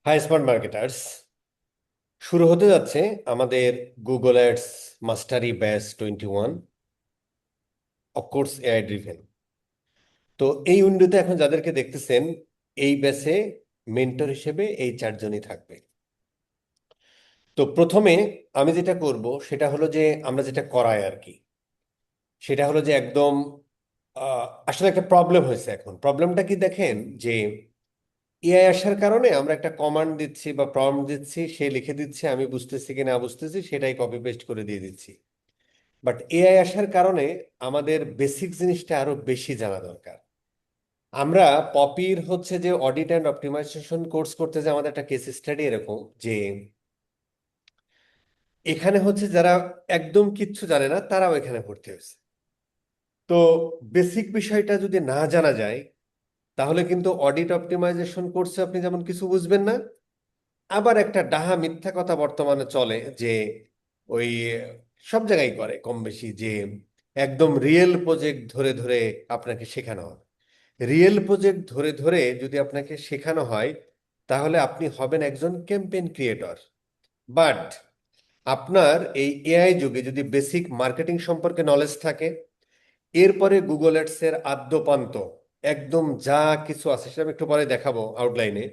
High smart marketers, শুরু হতে যাচ্ছে আমাদের Google ads mastery batch 21, of course AI driven. তো এই উইন্ডোতে এখন যাদেরকে দেখতেছেন, এই ব্যাচে মেন্টর হিসেবে এই চারজনই থাকবে। তো প্রথমে আমি যেটা করব সেটা হলো যে আমরা যেটা করাই আর কি, সেটা হলো যে একদম আসলে একটা প্রবলেম হয়েছে। এখন প্রবলেমটা কি দেখেন, যে এআই আসার কারণে আমরা একটা কমান্ড দিচ্ছি বা প্রম্পট দিচ্ছি, সে লিখে দিচ্ছে, আমি বুঝতেছি কি না বুঝতেছি সেটাই কপি পেস্ট করে দিয়ে দিচ্ছি। বাট এআই আসার কারণে আমাদের বেসিক জিনিসটা আরো বেশি জানা দরকার। আমরা পপির হচ্ছে যে অডিট অ্যান্ড অপটিমাইজেশন কোর্স করতে, যে আমাদের একটা কেস স্টাডি এরকম যে এখানে হচ্ছে যারা একদম কিচ্ছু জানে না তারাও এখানে ভর্তি হয়েছে। তো বেসিক বিষয়টা যদি না জানা যায়, তাহলে কিন্তু অডিট অপটিমাইজেশন কোর্সে আপনি যেমন কিছু বুঝবেন না। আবার একটা ডাহা মিথ্যা কথা বর্তমানে চলে যে ওই সব জায়গায় করে কম বেশি, যে একদম রিয়েল প্রজেক্ট ধরে ধরে আপনাকে শেখানো হয়। রিয়েল প্রজেক্ট ধরে ধরে যদি আপনাকে শেখানো হয়, তাহলে আপনি হবেন একজন ক্যাম্পেইন ক্রিয়েটর। বাট আপনার এই এআই যুগে যদি বেসিক মার্কেটিং সম্পর্কে নলেজ থাকে, এরপরে গুগল অ্যাডস এর আদ্যোপান্ত একদম যা কিছু আছে সেটা আমি একটু পরে দেখাবো আউটলাইনে,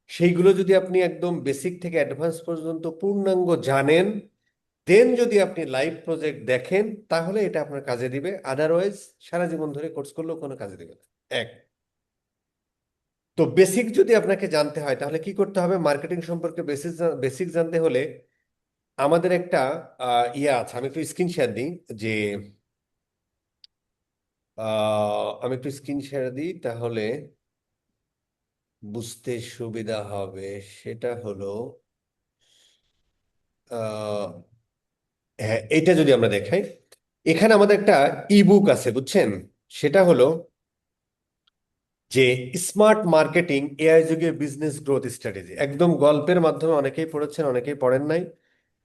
সেইগুলো যদি আপনি একদম বেসিক থেকে অ্যাডভান্স পর্যন্ত পূর্ণাঙ্গ জানেন, দেন যদি আপনি লাইভ প্রজেক্ট দেখেন, তাহলে এটা আপনার কাজে দিবে। আদারওয়াইজ সারা জীবন ধরে কোর্স করলেও কোনো কাজে দিবে না। এক, তো বেসিক যদি আপনাকে জানতে হয় তাহলে কি করতে হবে? মার্কেটিং সম্পর্কে বেসিক বেসিক জানতে হলে আমাদের একটা ইয়ে আছে, আমি একটু স্ক্রিন শেয়ার দিই। যে আমি একটু স্ক্রিন শেয়ার দিই, তাহলে বুঝতে সুবিধা হবে। সেটা হলো আহ, হ্যাঁ, এটা যদি আমরা দেখাই, এখানে আমাদের একটা ইবুক আছে, বুঝছেন? সেটা হলো যে স্মার্ট মার্কেটিং এআই যুগে বিজনেস গ্রোথ স্ট্র্যাটেজি। একদম গল্পের মাধ্যমে, অনেকেই পড়েছেন অনেকেই পড়েন নাই,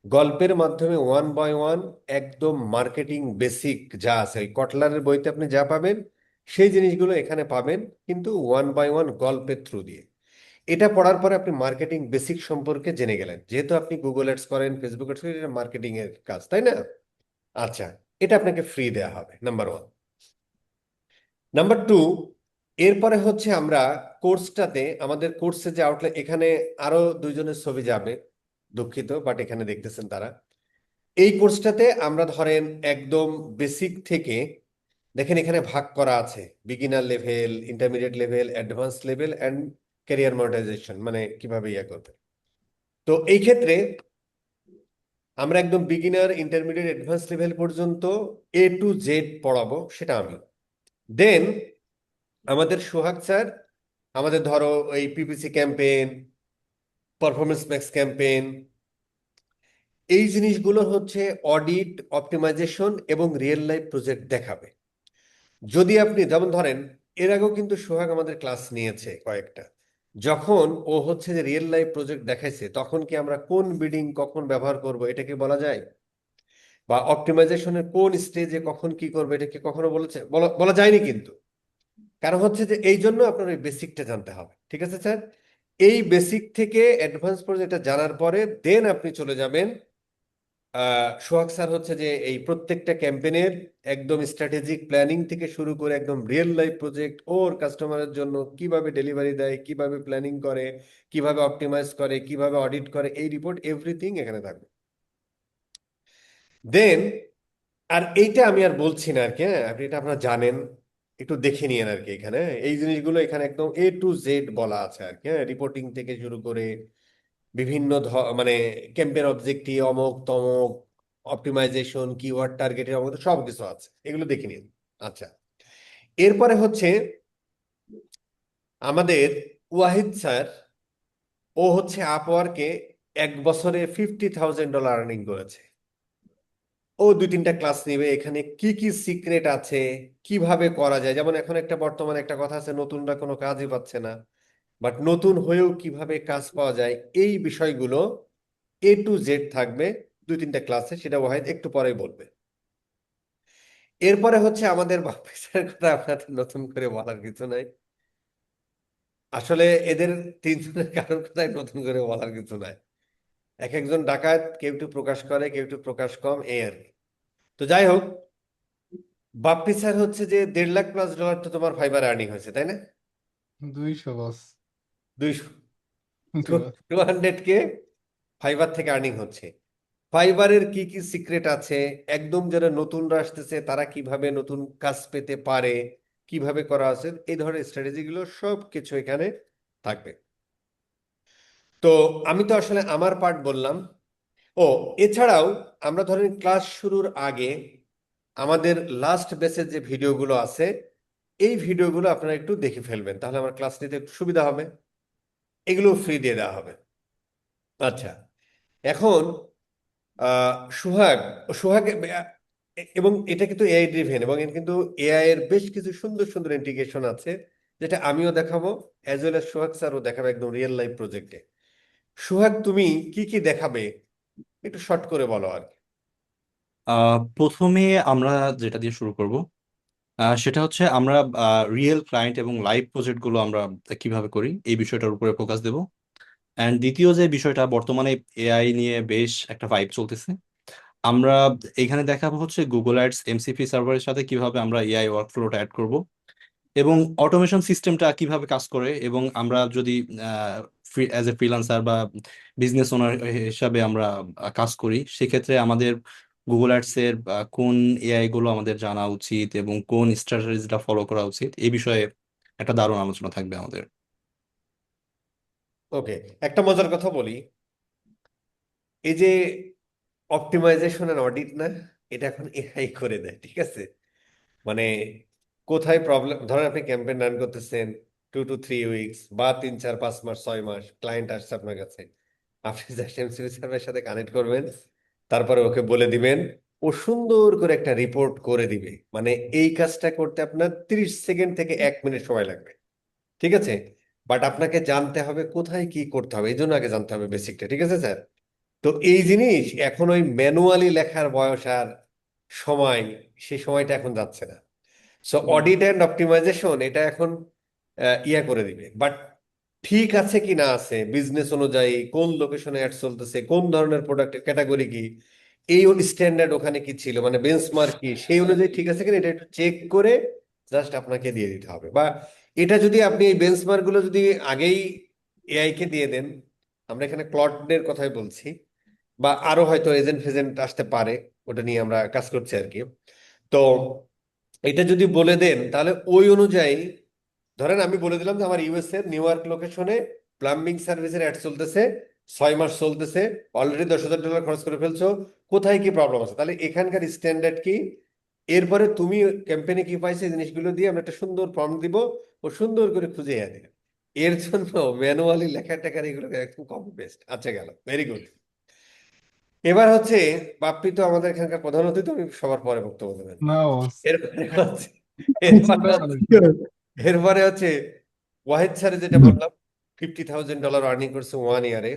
গল্পের মাধ্যমে ওয়ান বাই ওয়ান একদম মার্কেটিং বেসিক যা আছে ওই কটলারের বইতে আপনি যা পাবেন সেই জিনিসগুলো এখানে পাবেন, কিন্তু ওয়ান বাই ওয়ান গল্পের থ্রু দিয়ে। এটা পড়ার পরে আপনি মার্কেটিং বেসিক সম্পর্কে জেনে গেলেন, যেহেতু আপনি গুগল অ্যাডস করেন, ফেসবুক অ্যাডস করেন, এটা মার্কেটিং এর কাজ, তাই না? আচ্ছা, এটা আপনাকে ফ্রি দেয়া হবে, নাম্বার ওয়ান। নাম্বার টু, এরপরে হচ্ছে আমরা কোর্সটাতে, আমাদের কোর্সে যে আউটলাইন, এখানে আরো দুইজনের ছবি যাবে, দুঃখিত, বাট এখানে দেখতেছেন তারা। এই কোর্সটাতে আমরা ধরেন একদম বেসিক থেকে, দেখেন এখানে ভাগ করা আছে beginner level, intermediate level, advance level and career monetization, মানে কিভাবে ইয়ে করবে। তো এই ক্ষেত্রে আমরা একদম বিগিনার, ইন্টারমিডিয়েট, অ্যাডভান্স লেভেল পর্যন্ত A to Z পড়াবো, সেটা আমি। দেন আমাদের সোহাগ স্যার আমাদের ধরো এই PPC campaign, performance max campaign, এই জিনিসগুলো হচ্ছে অডিট, অপটিমাইজেশন এবং রিয়েল লাইফ প্রজেক্ট দেখাবে। যদি আপনি যেমন ধরেন, এর আগেও কিন্তু সোহাগ আমাদের ক্লাস নিয়েছে কয়েকটা, যখন ও হচ্ছে যে রিয়েল লাইফ প্রজেক্ট দেখাইছে, তখন কি আমরা কোন বিডিং কখন ব্যবহার করব এটা কি বলা যায়? বা অপটিমাইজেশনের কোন স্টেজে কখন কি করবে এটা কি কখনো বলেছে? বলা বলা যায়নি কিন্তু। কারণ হচ্ছে যে এই জন্য আপনার ওই বেসিকটা জানতে হবে, ঠিক আছে স্যার? এই বেসিক থেকে অ্যাডভান্স পর্যন্ত এটা জানার পরে দেন আপনি চলে যাবেন। সোহাগ স্যার হচ্ছে যে এই প্রত্যেকটা ক্যাম্পেইনের একদম স্ট্র্যাটেজিক প্ল্যানিং থেকে শুরু করে একদম রিয়েল লাইফ প্রজেক্ট ওর কাস্টমারের জন্য কিভাবে ডেলিভারি দেয়, কিভাবে প্ল্যানিং করে, কিভাবে অপটিমাইজ করে, কিভাবে অডিট করে, এই রিপোর্ট এভরিথিং এখানে থাকবে। দেন আর এইটা আমি আর বলছি না আর কি, হ্যাঁ আপনি এটা আপনারা জানেন, একটু দেখে নিয়েন আর কি। এখানে এই জিনিসগুলো এখানে একদম A to Z বলা আছে আর কি, হ্যাঁ, রিপোর্টিং থেকে শুরু করে বিভিন্ন মানে ক্যাম্পের অবজেক্টিভ, অমুক তমক, অপটিমাইজেশন, কিওয়ার্ড টার্গেটের অমুক, সব কিছু আছে, এগুলো দেখে নিন। আচ্ছা, এরপরে হচ্ছে আমাদের ওয়াহিদ স্যার, ও হচ্ছে আপওয়ার্কে 1 বছরে $50,000 আর্নিং করেছে। ও 2-3টা ক্লাস নিবে, এখানে কি কি সিক্রেট আছে, কিভাবে করা যায়। যেমন এখন একটা বর্তমানে একটা কথা আছে, নতুনরা কোনো কাজই পাচ্ছে না, বাট নতুন হয়েও কিভাবে কাজ পাওয়া যায়, এই বিষয়গুলো A to Z থাকবে 2-3টা ক্লাসে, সেটা ওয়াহিদ একটু পরেই বলবে। এরপরে হচ্ছে আমাদের বাপ্পি স্যারের কথা আপনাদের নতুন করে বলার কিছু নাই। আসলে এদের তিনজনের কারোর কথাই নতুন করে বলার কিছু নাই। এক একজন ডাকাত, কেউ একটু প্রকাশ করে, কেউ একটু প্রকাশ কম, এই আর কি। তো যাই হোক, বাপ্পি স্যার হচ্ছে যে $1.5 লাখ তো তোমার ফাইবার আর্নিং হয়েছে, তাই না? 200 বস। 200, জি বস। 200K ফাইবার থেকে আর্নিং হচ্ছে। ফাইবারের কি কি সিক্রেট আছে, একদম যারা নতুনরা আসতেছে তারা কিভাবে নতুন কাজ পেতে পারে, কিভাবে করা আছে, এই ধরনের স্ট্র্যাটেজিগুলো সব কিছু এখানে থাকবে। তো আমি তো আসলে আমার পার্ট বললাম। ও, এছাড়াও আমরা ধরেন ক্লাস শুরুর আগে আমাদের লাস্ট ব্যাচের যে ভিডিওগুলো আছে, এই ভিডিওগুলো আপনারা একটু দেখে ফেলবেন, তাহলে আমার ক্লাস নিতে একটু সুবিধা হবে। এগুলো ফ্রি দিয়ে দেওয়া হবে। আচ্ছা, এখন আহ, সোহাগ সোহাগ এবং এটা কিন্তু এআই ড্রিভেন, এবং এর কিন্তু এআই এর বেশ কিছু সুন্দর সুন্দর ইন্টিগ্রেশন আছে, যেটা আমিও দেখাবো, অ্যাজ ওয়েল এস সোহাগ স্যারও দেখাবে একদম রিয়েল লাইফ প্রজেক্টে। সোহাগ, তুমি কি কি দেখাবে একটু শর্ট করে বলো আর কি। প্রথমে আমরা যেটা দিয়ে শুরু করব সেটা হচ্ছে আমরা রিয়েল ক্লায়েন্ট এবং লাইভ প্রজেক্ট গুলো আমরা কিভাবে করি এই বিষয়টার উপরে ফোকাস দেব। অ্যান্ড দ্বিতীয় যে বিষয়টা, বর্তমানে এআই নিয়ে বেশ একটা ভাইব চলতেছে, আমরা এখানে দেখাবো হচ্ছে গুগল অ্যাডস এমসিপি সার্ভারের সাথে কিভাবে আমরা এআই ওয়ার্কফ্লোটা অ্যাড করব, এবং অটোমেশন সিস্টেমটা কিভাবে কাজ করে, এবং আমরা যদি অ্যাজ এ ফ্রিল্যান্সার বা বিজনেস ওনার হিসাবে আমরা কাজ করি, সেক্ষেত্রে আমাদের গুগল অ্যাডস এর কোন এআই গুলো আমাদের জানা উচিত এবং কোন স্ট্র্যাটেজিটা ফলো করা উচিত, এই বিষয়ে একটা দারুণ আলোচনা থাকবে আমাদের। ওকে, একটা মজার কথা বলি। এই যে অপটিমাইজেশন এন্ড অডিট না, এটা এখন এআই করে দেয়, ঠিক আছে? মানে কোথায় প্রবলেম, ধরেন আপনি ক্যাম্পেইন রান করতেছেন 2 to 3 উইকস বা 3 4 5 মাস 6 মাস, ক্লায়েন্ট আসছে আপনার কাছে, আপনি জাস্ট এমসিপি সার্ভারের সাথে কানেক্ট করবেন, তারপরে ওকে বলে দিবেন, ও সুন্দর করে একটা রিপোর্ট করে দিবে। মানে এই কাজটা করতে আপনার 30 সেকেন্ড থেকে 1 মিনিট সময় লাগবে, ঠিক আছে? বাট আপনাকে জানতে হবে কোথায় কি করতে হবে, এই জন্য আগে জানতে হবে বেসিকটা, ঠিক আছে স্যার? তো এই জিনিস এখন ওই ম্যানুয়ালি লেখার বয়স আর সময়, সেই সময়টা এখন যাচ্ছে না। সো অডিট অ্যান্ড অপটিমাইজেশন এটা এখন ইয়া করে দিবে। বাট ঠিক আছে কি না আছে, বিজনেস অনুযায়ী কোন লোকেশনে অ্যাড চলতেছে, কোন ধরনের প্রোডাক্টের ক্যাটাগরি কি, এই স্ট্যান্ডার্ড ওখানে কি ছিল, মানে বেঞ্চমার্ক কি, সেই অনুযায়ী ঠিক আছে কিনা এটা একটু চেক করে জাস্ট আপনাকে দিয়ে দিতে হবে। বা এটা যদি আপনি এই বেঞ্চমার্ক গুলো যদি আগেই এআই কে দিয়ে দেন, আমরা এখানে ক্লডের কথাই বলছি, বা আরো হয়তো এজেন্ট ফেজেন্ট আসতে পারে, ওটা নিয়ে আমরা কাজ করছি আর কি। তো এটা যদি বলে দেন তাহলে ওই অনুযায়ী, ধরেন আমি বলে দিলাম যে আমার ইউএস এর নিউ ইয়র্ক লোকেশনে প্লাম্বিং সার্ভিসের অ্যাড চলতেছে, 6 মাস চলতেছে, অলরেডি $10,000 খরচ করে ফেলছো, কোথায় কি প্রবলেম আছে, তাহলে এখানকার স্ট্যান্ডার্ড কি, এরপরে তুমি ক্যাম্পেইনে কি পাইছে, এই জিনিসগুলো দিয়ে আমরা একটা সুন্দর ফর্ম দিব, ও সুন্দর করে খুঁজে দিবে। এর জন্য ম্যানুয়ালি লেখা টেখার এগুলো একদম কপি পেস্ট। আচ্ছা, গেল, ভেরি গুড। এবার হচ্ছে, বাপ্পি তো আমাদের এখানকার প্রধান অতিথি, তুমি সবার পরে বক্তব্য দেবেন। না বস, এরপরে হচ্ছে এরপরে ছোটা হচ্ছে সাজাইছে। এরপরে হচ্ছে ওয়াহিদ স্যার যেটা বললাম, $50,000 আর্নিং করছে 1 ইয়ারে,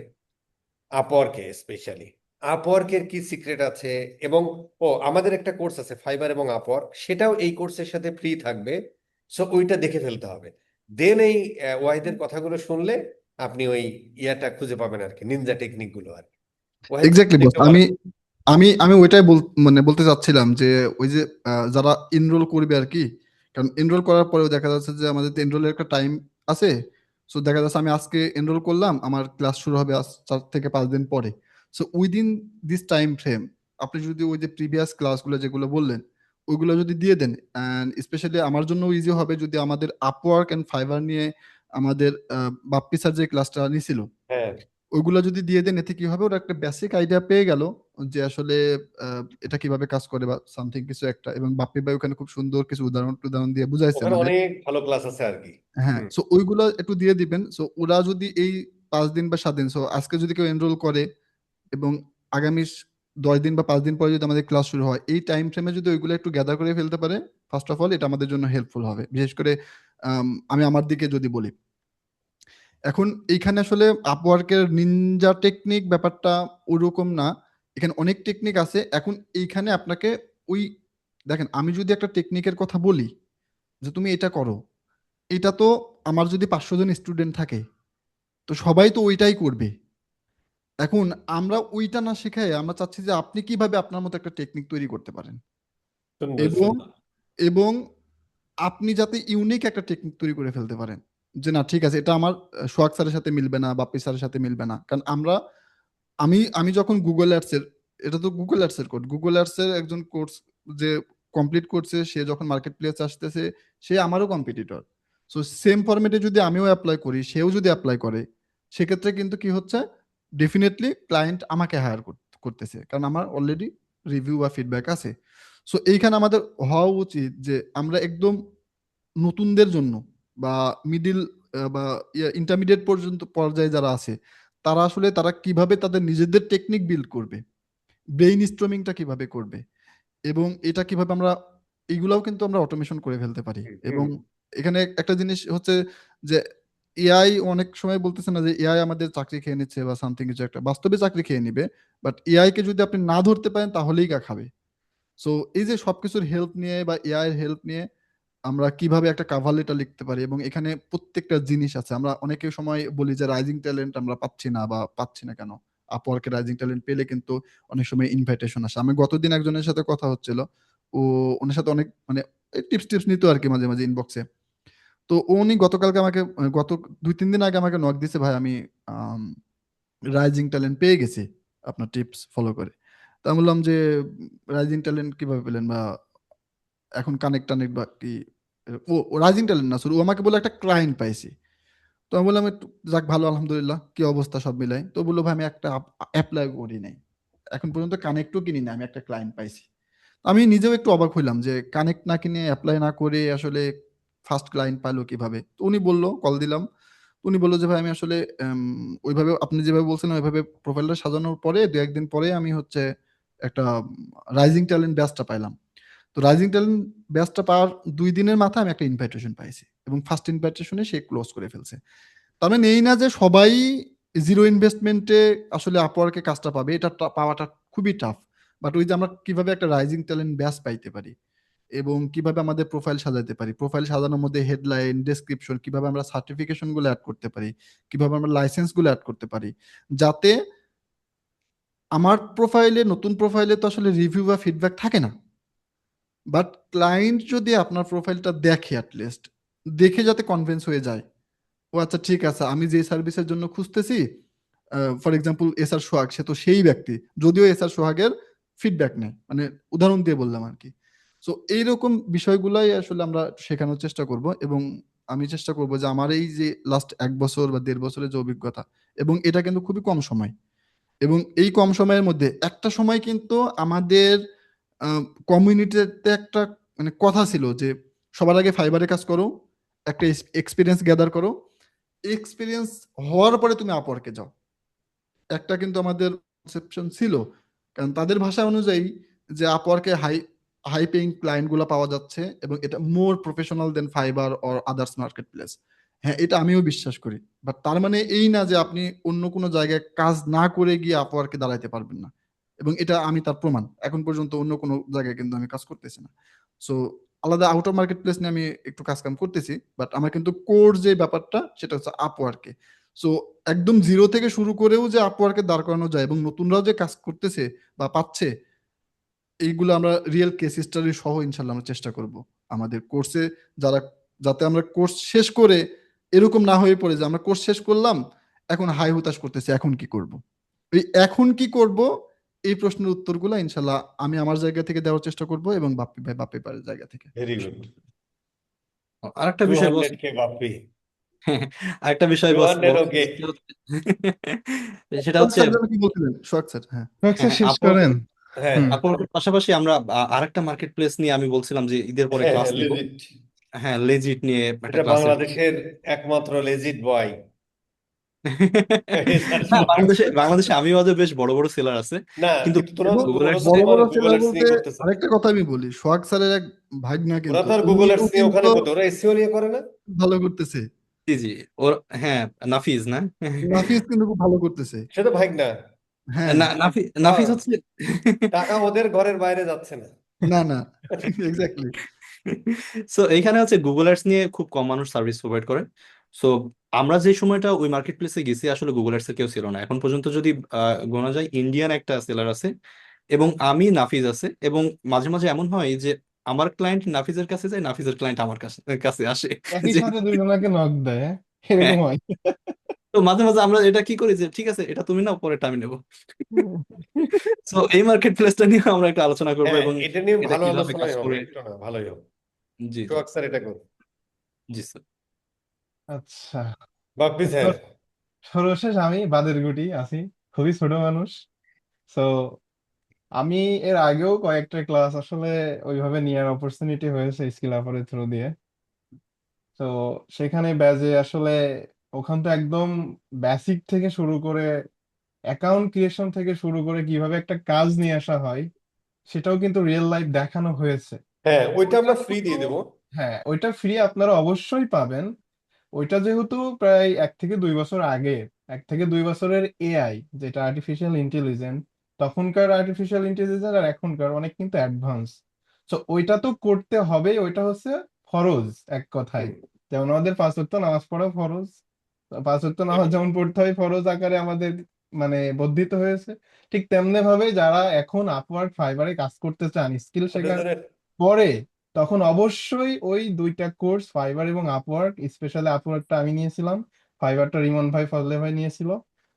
আপওয়ার্কে স্পেশালি। আপওয়ার্কের কি সিক্রেট আছে, এবং ও আমাদের একটা কোর্স আছে ফাইবার এবং আপওয়ার্ক, সেটাও এই কোর্সের সাথে ফ্রি থাকবে। সো ওইটা দেখে ফেলতে হবে। দেন এই ওয়াহিদের কথাগুলো শুনলে আপনি ওই ইয়াটা খুঁজে পাবেন আর কি, নিনজা টেকনিক গুলো আর কি। ওয়াহিদ, এক্স্যাক্টলি বস। একটু আমি বলেন। আমি আমি ওইটাই মানে বলতে চাচ্ছিলাম যে ওই যে যারা এনরোল করবে আর কি, কারণ এনরোল করার পরেও দেখা যাচ্ছে যে আমাদের এনরোলের একটা টাইম আছে। সো দেখা যাচ্ছে আমি আজকে এনরোল করলাম, আমার ক্লাস শুরু হবে আজ 4 থেকে 5 দিন পরে। So within this time frame আপনি যদি ওই যে প্রিভিয়াস ক্লাসগুলো যেগুলো বললেন ওইগুলো যদি দিয়ে দেন, অ্যান্ড স্পেশালি আমার জন্য ইজি হবে যদি আমাদের আপওয়ার্ক অ্যান্ড ফাইবার নিয়ে আমাদের বাপ্পি স্যার যে ক্লাসটা নিছিল হ্যাঁ, ওইগুলো যদি দিয়ে দেন, এতে কি হবে, ওরা একটা বেসিক আইডিয়া পেয়ে গেল যে আসলে এটা কিভাবে কাজ করে বা সামথিং কিছু একটা। এবং বাপ্পি ভাই ওখানে খুব সুন্দর কিছু উদাহরণ উদাহরণ দিয়ে বুঝাইছে ওখানে আমাদের। অনেক ভালো ক্লাস আছে আর কি। হ্যাঁ, হুম। সো ওইগুলো একটু দিয়ে দিবেন। সো ওরা যদি এই 5 দিন বা 7 দিন, সো আজকে যদি কেউ এনরোল করে এবং আগামী 10 দিন বা 5 দিন পরে যদি আমাদের ক্লাস শুরু হয়, এই টাইম ফ্রেমে যদি ওইগুলো একটু গ্যাদার করে ফেলতে পারে, ফার্স্ট অফ অল এটা আমাদের জন্য হেল্পফুল হবে। বিশেষ করে আমি আমার দিকে যদি বলি, এখন এইখানে আসলে আপওয়ার্কের নিনজা টেকনিক ব্যাপারটা ওরকম না। এখানে অনেক টেকনিক আছে। এখন এইখানে আপনাকে ওই, দেখেন আমি যদি একটা টেকনিকের কথা বলি যে তুমি এটা করো, এটা তো আমার যদি 500 জন স্টুডেন্ট থাকে তো সবাই তো ওইটাই করবে। এখন আমরা ওইটা না শিখাই আমরা চাচ্ছি যে আপনি কিভাবে আপনার মতো একটা টেকনিক তৈরি করতে পারেন সুন্দর এবং সুন্দর। এবং আপনি যাতে ইউনিক একটা টেকনিক তৈরি করে ফেলতে পারেন যে না ঠিক আছে এটা আমার সোহাগ স্যারের সাথে মিলবে না, বাপ্পি স্যারের সাথে মিলবে না। কারণ আমি আমি যখন গুগল অ্যাডস এর, এটা তো গুগল অ্যাডস এর কোড, গুগল অ্যাডস এর একজন কোর্স যে কমপ্লিট করছে সে যখন মার্কেট প্লেস আসতেছে সে আমারও কম্পিটিটর। সো সেম ফরম্যাটে যদি আমিও অ্যাপ্লাই করি সেও যদি অ্যাপ্লাই করে সেক্ষেত্রে কিন্তু কি হচ্ছে, ডেফিনেটলি ক্লায়েন্ট আমাকে হায়ার করতেছে কারণ আমার অলরেডি রিভিউ বা ফিডব্যাক আছে। সো এইখানে আমাদের হওয়া উচিত যে আমরা একদম নতুনদের জন্য বা মিডিল বা ইন্টারমিডিয়েট পর্যন্ত পর্যায়ে যারা আছে তারা কিভাবে তাদের নিজেদের টেকনিক বিল্ড করবে, ব্রেইন স্ট্রমিংটা কিভাবে করবে এবং এটা কিভাবে আমরা এইগুলাও কিন্তু আমরা অটোমেশন করে ফেলতে পারি। এবং এখানে একটা জিনিস হচ্ছে যে এআই অনেক সময় বলতেছে না যে এআই আমাদের চাকরি খেয়ে নিচ্ছে বা সামথিং কিছু একটা, বাস্তবে চাকরি খেয়ে নিবে, বাট এআই কে যদি আপনি না ধরতে পারেন তাহলেই গা খাবে। সো এই যে সবকিছুর হেল্প নিয়ে বা এআই এর হেল্প নিয়ে আমরা কিভাবে একটা কাভার লেটার লিখতে পারি এবং এখানে প্রত্যেকটা জিনিস আছে। আমরা অনেকে সময় বলি যে রাইজিং ট্যালেন্ট আমরা পাচ্ছি না বা পাচ্ছি না কেন, আপওয়ার্কে রাইজিং ট্যালেন্ট পেলে কিন্তু অনেক সময় ইনভাইটেশন আসে। আমি গতদিন একজনের সাথে কথা হচ্ছিল, ও ওনার সাথে অনেক মানে টিপস টিপস নিত আর কি মাঝে মাঝে ইনবক্সে। তো উনি গতকালকে আমাকে গত 2-3 দিন আগে আমাকে নক দিছে, ভাই আমি রাইজিং ট্যালেন্ট পেয়ে গেছি আপনার টিপস ফলো করে। তো আমি বললাম যে রাইজিং ট্যালেন্ট কিভাবে পেলেন বা এখন কানেক্ট টানেক্ট বা কি, ও রাইজিং ট্যালেন্ট না, শুরু ও আমাকে বলে একটা ক্লায়েন্ট পাইছি। তো আমি বললাম যাক ভালো আলহামদুলিল্লাহ, কি অবস্থা সব মিলাই। তো বললো ভাই আমি একটা অ্যাপ্লাই করি নাই, এখন পর্যন্ত কানেক্টও কিনি না, আমি একটা ক্লায়েন্ট পাইছি। আমি নিজেও একটু অবাক হইলাম যে কানেক্ট না কিনে অ্যাপ্লাই না করে আসলে ফার্স্ট ক্লায়েন্ট পাইলো কিভাবে। তো উনি বললো, কল দিলাম, তো উনি বললো যে ভাই আমি আসলে ওইভাবে আপনি যেভাবে বলছেন ওইভাবে প্রোফাইলটা সাজানোর পরে 2-1 দিন পরে আমি হচ্ছে একটা রাইজিং ট্যালেন্ট ব্যাচটা পাইলাম। তো রাইজিং ট্যালেন্ট ব্যাচটা পাওয়ার 2 দিনের মাথায় আমি একটা ইনভাইটেশন পাইছি এবং ফার্স্ট ইনভাইটেশনে সে ক্লোজ করে ফেলছে। তার মানে এই না যে সবাই জিরো ইনভেস্টমেন্টে আসলে আপওয়ার্কে কাজটা পাবে, এটা পাওয়াটা খুবই টাফ। বাট ওই যে আমরা কিভাবে একটা রাইজিং ট্যালেন্ট ব্যাচ পাইতে পারি এবং কিভাবে আমাদের প্রোফাইল সাজাতে পারি, প্রোফাইল সাজানোর মধ্যে হেডলাইন, ডেসক্রিপশন, কিভাবে আমরা সার্টিফিকেশন গুলো অ্যাড করতে পারি, কিভাবে আমরা লাইসেন্স গুলো অ্যাড করতে পারি, যাতে আমার প্রোফাইলে, নতুন প্রোফাইলে তো আসলে রিভিউ বা ফিডব্যাক থাকে না, বাট ক্লায়েন্ট যদি আপনার প্রোফাইলটা দেখে অ্যাটলিস্ট, দেখে যাতে কনভিন্স হয়ে যায় ও আচ্ছা ঠিক আছে আমি যে সার্ভিসের জন্য খুঁজতেছি, ফর এক্সাম্পল এসআর সোহাগ, সে তো সেই ব্যক্তি, যদিও এসআর সোহাগের ফিডব্যাক নেই, মানে উদাহরণ দিয়ে বললাম আর কি। সো এইরকম বিষয়গুলাই আসলে আমরা শেখানোর চেষ্টা করব এবং আমি চেষ্টা করব যে আমার এই যে লাস্ট 1 বছর বা 1.5 বছরের যে অভিজ্ঞতা, এবং এটা কিন্তু খুবই কম সময়, এবং এই কম সময়ের মধ্যে একটা সময় কিন্তু আমাদের কমিউনিটিতে একটা মানে কথা ছিল যে সবার আগে ফাইবারে কাজ করো, একটা এক্সপিরিয়েন্স গ্যাদার করো, এক্সপিরিয়েন্স হওয়ার পরে তুমি আপওয়ার্কে যাও। একটা কিন্তু আমাদের কনসেপশন ছিল, কারণ তাদের ভাষা অনুযায়ী যে আপওয়ার্কে হাই হাই পেইং ক্লায়েন্ট গুলো পাওয়া যাচ্ছে এবং এটা more professional than Fiverr or others market place এটা আমিও বিশ্বাস করি, বাট তার মানে এই না যে আপনি অন্য কোনো জায়গায় কাজ না করে গিয়ে আপওয়ার্কে দাঁড়াইতে পারবেন না, এবং এটা আমি তার প্রমাণ, এখন পর্যন্ত অন্য কোনো জায়গায় কিন্তু আমি কাজ করতেছি না। সো আলাদা আউট অফ মার্কেট প্লেস নিয়ে আমি একটু কাজ কাম করতেছি, বাট আমার কিন্তু কোর যে ব্যাপারটা সেটা হচ্ছে আপওয়ার্কে। সো একদম জিরো থেকে শুরু করেও যে আপওয়ার্কে দাঁড় করানো যায় এবং নতুনরাও যে কাজ করতেছে বা পাচ্ছে, এইগুলো আমরা রিয়েল কেস স্টাডি সহ ইনশাল্লাহ আমরা চেষ্টা করব আমাদের কোর্সে, যারা, যাতে আমরা কোর্স শেষ করে এরকম না হয়ে পড়ে যে আমরা কোর্স শেষ করলাম এখন হাই হুতাশ করতেছি এখন কি করব। এই এখন কি করব এই প্রশ্নের উত্তরগুলো ইনশাল্লাহ আমি আমার জায়গা থেকে দেওয়ার চেষ্টা করব এবং বাপ্পি ভাই বাপ্পি ভাইয়ের জায়গা থেকে। Very good. আরেকটা বিষয় বস, 200K বাপ্পি, আরেকটা বিষয় বস 200 বলতে ওকে। সেটা সোহাগ হচ্ছে স্যার যেন কি বলছিলেন, সোহাগ স্যার, হ্যাঁ। স্যার শেষ আপওয়ার্কের করেন। হ্যাঁ আপওয়ার্কের পাশাপাশি আমরা আরেকটা মার্কেট প্লেস নিয়ে আমি বলছিলাম যে ঈদের পরে হ্যাঁ ক্লাস হ্যাঁ নিব। legit। হ্যাঁ, লেজিট নিয়ে একটা এটা ক্লাস নেব। বাংলাদেশের একমাত্র লেজিট বয় এসআর না, সোহাগ। বাংলাদেশে বাংলাদেশে আমি বেশ বড় বড় সেলার আছে, না কিন্তু কিন্তু তোরা এবং তো গুগল ওরা তো বড় তোমার বড় গুগল সেলার অ্যাডস বলতে নিয়ে করতেছে। আরেকটা কথা আমি বলি, সোহাগ স্যারের এক ভাগনা ওরা কিন্তু তো আর গুগল উনিও অ্যাডস নিয়ে কিন্তু ওখানে করতে, ওরা এসইও নিয়ে করে না। ভালো করতেছে। জি জি, ওর, হ্যাঁ, নাফিজ না? নাফিস কিন্তু খুব ভালো করতেছে। সে তো ভাই না। হ্যাঁ, নাফিজ হচ্ছে টাকা ওদের ঘরের বাইরে যাচ্ছে না। না না, এক্স্যাক্টলি। সো এইখানে হচ্ছে গুগল অ্যাডস নিয়ে খুব কম মানুষ সার্ভিস প্রোভাইড করে। সো আমরা যে সময়টা ওই মার্কেট প্লেসে গেছি আসলে গুগল অ্যাডসের কেউ ছিল না এখন পর্যন্ত। যদি গোনা যায়, ইন্ডিয়ান একটা সেলার আছে এবং আমি নাফিজ আছে, এবং মাঝে মাঝে এমন হয় যে আমার ক্লায়েন্ট নাফিজের কাছে যায়, নাফিজের ক্লায়েন্ট আমার কাছে কাছে আসে একই যে সাথে দুইজনকে নক দেয়, হ্যাঁ? হ্যাঁ। এরকম হয়। তো মাঝে মাঝে আমরা এটা কি করি যে ঠিক আছে এটা তুমি নাও, পরেরটা আমি নেবো। তো এই মার্কেট প্লেসটা নিয়ে আমরা একটু আলোচনা করবো হ্যাঁ, এবং এটা নিয়ে এটা ভালো কিভাবে কাজ আলোচনাই হবে, করে। একটু না ভালোই হবে। জি জি। সোহাগ স্যার এটা করুন, জি স্যার। আচ্ছা, বাপ্পি স্যার। সর্বশেষ আমি বাদের গুটি আছি, খুবই ছোট মানুষ। তো আমি এর আগেও কয়েকটা ক্লাস আসলে ওইভাবে নেওয়ার অপরচুনিটি হয়েছে স্কিল আপের থ্রু দিয়ে। তো সেখানে ব্যাজে আসলে ওখান তো একদম বেসিক থেকে শুরু করে অ্যাকাউন্ট ক্রিয়েশন থেকে শুরু করে কিভাবে একটা কাজ নিয়ে আসা হয় সেটাও কিন্তু রিয়েল লাইফ দেখানো হয়েছে। হ্যাঁ, ওইটা ওইটা আমরা ফ্রি যেহেতু, দিয়ে দেবো। হ্যাঁ ওইটা ফ্রি আপনারা অবশ্যই পাবেন। ওইটা যেহেতু প্রায় 1 থেকে 2 বছর আগে, 1 থেকে 2 বছরের এআই, যেটা আর্টিফিশিয়াল ইন্টেলিজেন্স, তখনকার আর্টিফিশিয়াল ইন্টেলিজেন্স আর এখনকার অনেক কিন্তু অ্যাডভান্স। তো ওইটা তো করতে হবে, ওইটা হচ্ছে ফরজ এক কথায়। হুম, যেমন আমাদের 5 ওয়াক্ত নামাজ পড়া ফরজ, 5 ওয়াক্ত নামাজ যেমন পড়তে হয় ফরজ আকারে আমাদের মানে বর্ধিত হয়েছে, ঠিক তেমনি ভাবে যারা এখন আপওয়ার্ক ফাইবারে কাজ করতে চান স্কিল শেখার আপনাদের পরে, তখন অবশ্যই ওই দুইটা কোর্স ফাইবার এবং আপওয়ার্ক, স্পেশালি আপওয়ার্কটা আমি নিয়েছিলাম, ফাইবারটা রিমন ভাই ফজলে ভাই নিয়েছিল।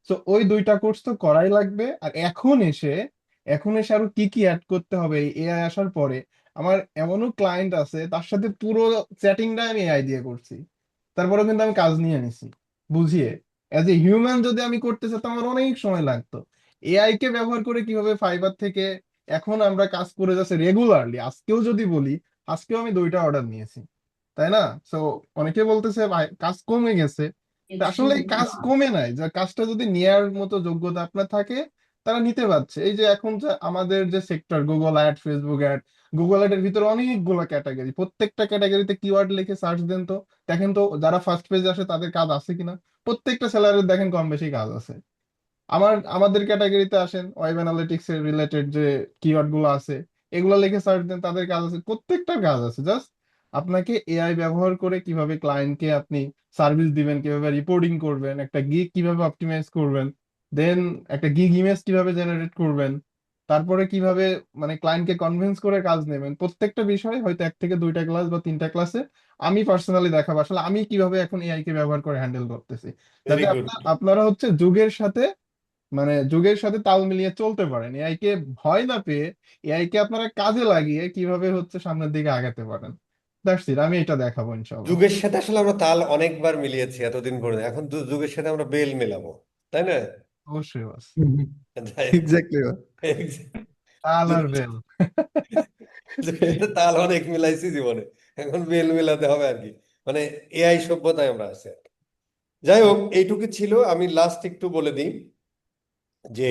তো ওই দুইটা কোর্স তো করাই লাগবে। আর এখন এসে আরো কি কি অ্যাড করতে হবে এই এআই আসার পরে। আমার এমনও ক্লায়েন্ট আছে তার সাথে পুরো চ্যাটিংটা আমি এআই দিয়ে করছি, তারপরেও কিন্তু আমি কাজ নিয়ে নিছি বুঝিয়ে। অ্যাজ এ হিউম্যান যদি আমি করতে চাইতাম আমার অনেক সময় লাগতো। এআই কে ব্যবহার করে কিভাবে ফাইবার থেকে এখন আমরা কাজ করে যাচ্ছে রেগুলারলি। আজকেও যদি বলি, আজকেও আমি 2টা অর্ডার নিয়েছি, তাই না? সো অনেকে বলতেছে ভাই কাজ কমে গেছে, তা আসলে কাজ কমে নাই, যে কাজটা যদি নেয়ার মতো যোগ্যতা আপনার থাকে তারা নিতে পারছে। এই যে এখন যে আমাদের যে sector, Google ad, Facebook ad, Google ad এর ভিতরে অনেকগুলো ক্যাটাগরি, প্রত্যেকটা ক্যাটাগরিতে কিওয়ার্ড লিখে সার্চ দেন তো, দেখেন তো যারা ফার্স্ট পেজে আসে তাদের কাজ আছে কিনা। প্রত্যেকটা সেলারের দেখেন কম বেশি কাজ আছে। আমাদের ক্যাটাগরিতে আসেন, ওয়েব অ্যানালিটিক্স এর রিলেটেড যে কিওয়ার্ড গুলো আছে এগুলো লিখে সার্চ দেন, তাদের কাজ আছে, প্রত্যেকটা কাজ আছে। জাস্ট আপনাকে এআই ব্যবহার করে কিভাবে ক্লায়েন্টকে আপনি সার্ভিস দিবেন, কিভাবে রিপোর্টিং করবেন, একটা গিগ কিভাবে অপটিমাইজ করবেন, দেন একটা গিগ ইমেজ কিভাবে জেনারেট করবেন, তারপরে কিভাবে মানে ক্লায়েন্টকে কনভিন্স করে কাজ নেবেন, প্রত্যেকটা বিষয় হয়তো 1 থেকে 2টা ক্লাস বা 3টা ক্লাসে আমি পার্সোনালি দেখাবো আসলে আমি কিভাবে এখন এআই কে ব্যবহার করে হ্যান্ডেল করতেছি, যাতে ভেরি গুড। আপনারা হচ্ছে যুগের সাথে মানে যুগের সাথে তাল মিলিয়ে চলতে পারেন। এআই কে ভয় না পেয়ে এআই কে আপনারা কাজে লাগিয়ে কিভাবে হচ্ছে সামনের দিকে আগাতে পারেন। দ্যাটস ইট, আমি এটা দেখাবো ইনশাল্লাহ। যুগের সাথে আসলে আমরা তাল অনেকবার মিলিয়েছি এতদিন পরে, এখন যুগের সাথে আমরা বেল মেলাবো, তাই না? অবশ্যই বাস, তাই এক্স্যাক্টলি। তাল আর যুগের বেল। যুগের সাথে তাল অনেক মিলাইছি জীবনে, এখন বেল মেলাতে হবে আর কি। মানে এআই সভ্যতায় আমরা আছি আর কি। যাই হোক, এইটুকু ছিল। আমি লাস্ট একটু বলে দিই যে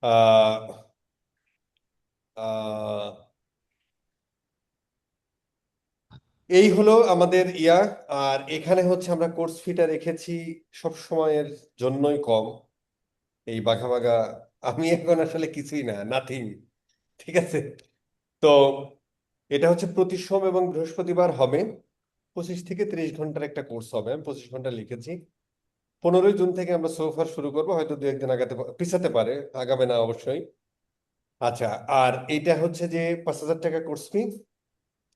আহ আহ এই হলো আমাদের ইয়া। আর এখানে হচ্ছে আমরা কোর্স ফিটা রেখেছি সব সময়ের জন্যই কম, এই বাঘা বাঘা। আমি এখন আসলে কিছুই না, নাথিং। ঠিক আছে। তো এটা হচ্ছে প্রতি সোম এবং বৃহস্পতিবার হবে। 25 থেকে 30 ঘন্টার একটা কোর্স হবে, আমি 25 ঘন্টা লিখেছি। 15ই জুন থেকে আমরা সোফার শুরু করবো, হয়তো 2 1 দিন আগাতে পিছাতে পারে, আগাবে না অবশ্যই। আচ্ছা, আর এটা হচ্ছে যে 5,000 টাকা কোর্স ফি।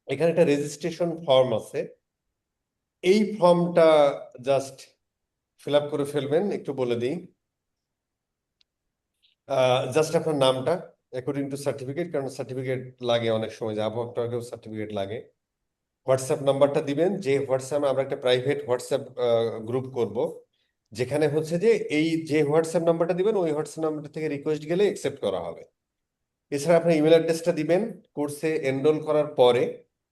এখানে একটা রেজিস্ট্রেশন ফর্ম আছে, এই ফর্মটা জাস্ট ফিল আপ করে ফেলবেন। একটু বলে দিই, জাস্ট আপনার নামটা অ্যাকর্ডিং টু সার্টিফিকেট, কারণ সার্টিফিকেট লাগে অনেক সময়, যে আবহাওয়াটাকেও সার্টিফিকেট লাগে। হোয়াটসঅ্যাপ নাম্বারটা দিবেন, যে হোয়াটসঅ্যাপে আমরা একটা প্রাইভেট হোয়াটসঅ্যাপ গ্রুপ করব, যেখানে হচ্ছে যে এই যে হোয়াটসঅ্যাপ নাম্বারটা দিবেন ওই হোয়াটসঅ্যাপ নাম্বারটা থেকে রিকোয়েস্ট গেলে অ্যাকসেপ্ট করা হবে। এছাড়া আপনার ইমেল অ্যাড্রেসটা দিবেন, কোর্সে এনরোল করার পরে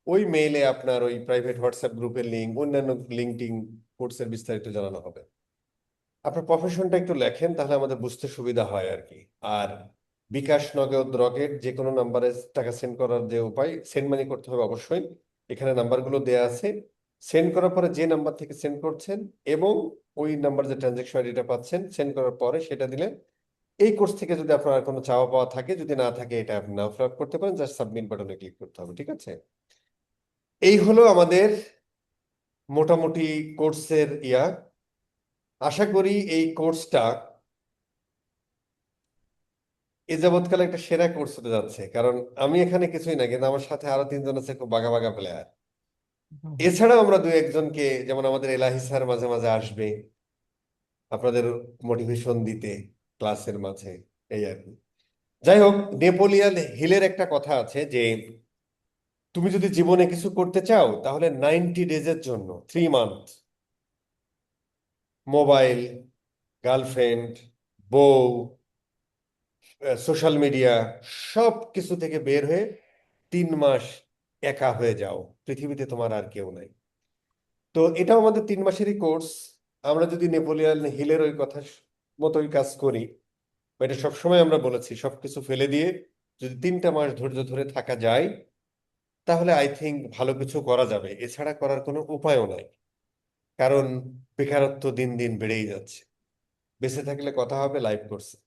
ওই মেইলে আপনার ওই প্রাইভেট হোয়াটসঅ্যাপ গ্রুপের লিঙ্ক, অন্যান্য লিঙ্কটিং, কোর্সের বিস্তারিত জানানো হবে। আপনার প্রফেশনটা একটু লেখেন, তাহলে আমাদের বুঝতে সুবিধা হয় আর কি। আর বিকাশ, নগদ, রকেট যে কোনো নাম্বারে টাকা সেন্ড করার যে উপায়, সেন্ড মানি করতে হবে অবশ্যই। এখানে নাম্বারগুলো দেয়া আছে। সেন্ড করার পরে যে নাম্বার থেকে সেন্ড করছেন এবং ওই নাম্বার যে ট্রানজেকশন আইডিটা পাচ্ছেন, সেন্ড করার পরে সেটা দিলে এই কোর্স থেকে যদি আপনার কোনো চাওয়া পাওয়া থাকে, যদি না থাকে এটা আপনি নাও ফিল আপ করতে পারেন, জাস্ট সাবমিট বাটনে ক্লিক করতে হবে। ঠিক আছে, এই হলো আমাদের মোটামুটি কোর্সের আশা করি এই কোর্সটা এ যাবৎকালে একটা সেরা কোর্স হতে যাচ্ছে, কারণ আমি এখানে কিছুই না, কিন্তু আমার সাথে আরো 3 জন আছে খুব বাঘা বাঘা প্লেয়ার। এছাড়াও আমরা দু একজনকে, যেমন আমাদের এলাহি স্যার মাঝে মাঝে আসবে আপনাদের মোটিভেশন দিতে ক্লাসের মাঝে, এই আর কি। যাই হোক, নেপোলিয়ান হিলের একটা কথা আছে যে তুমি যদি জীবনে কিছু করতে চাও তাহলে 90 ডেজের জন্য 3 মান্থ মোবাইল, গার্লফ্রেন্ড, বউ, সোশ্যাল মিডিয়া সব কিছু থেকে বের হয়ে 3 মাস একা হয়ে যাও, পৃথিবীতে তোমার আর কেউ নাই। তো এটাও আমাদের 3 মাসেরই কোর্স। আমরা যদি নেপোলিয়ান হিলের ওই কথা মতোই কাজ করি, এটা সবসময় আমরা বলেছি, সবকিছু ফেলে দিয়ে যদি 3টা মাস ধৈর্য ধরে থাকা যায়, তাহলে আই থিংক ভালো কিছু করা যাবে। এছাড়া করার কোনো উপায়ও নাই, কারণ বেকারত্ব দিন দিন বেড়েই যাচ্ছে। বেঁচে থাকলে কথা হবে লাইভ কোর্সে।